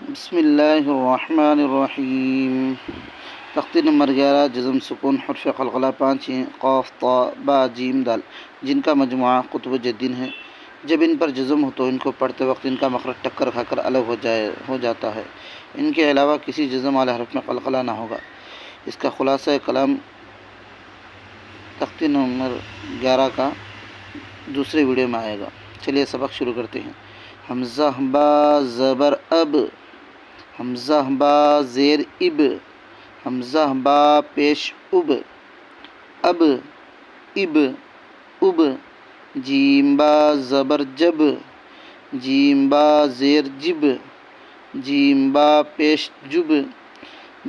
بسم اللہ الرحمن الرحیم۔ تختی نمبر 11 جزم سکون حرف قلقلہ 5 ہیں، قاف طا با جیم دال، جن کا مجموعہ قطب جدین ہے۔ جب ان پر جزم ہو تو ان کو پڑھتے وقت ان کا مخرج ٹکر کھا کر الگ ہو جاتا ہے۔ ان کے علاوہ کسی جزم والے حرف میں قلقلہ نہ ہوگا۔ اس کا خلاصہ کلام تختی نمبر 11 کا دوسرے ویڈیو میں آئے گا۔ چلیے سبق شروع کرتے ہیں۔ حمزہ با زبر اب، حمزہ با زیر اب، حمزہ با پیش اب، اب اب اب، جیم با زبر جب، جیم با زیر جب، جیم با پیش جب،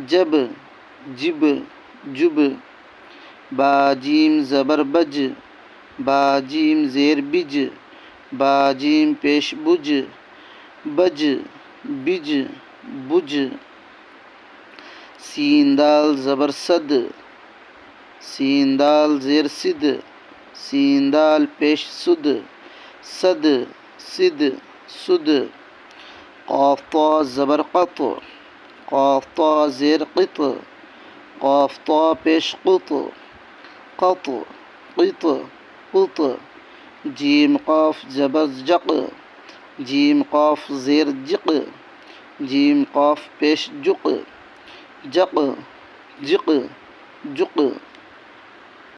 جب جب جب، با جیم زبر بج، با جیم زیر بج، با جیم پیش بج، بج بج بج، سین دال زبر صد، سین دال زیر صد، سین دال پیش سد، صد صد سد، قاف طا زبر قط، قاف طا زیر قط، قاف طا پیش قط، قط قط قط، جیم قاف زبر جق، جیم قاف زیر جق، جیم قاف پیش جق، جق جق جق،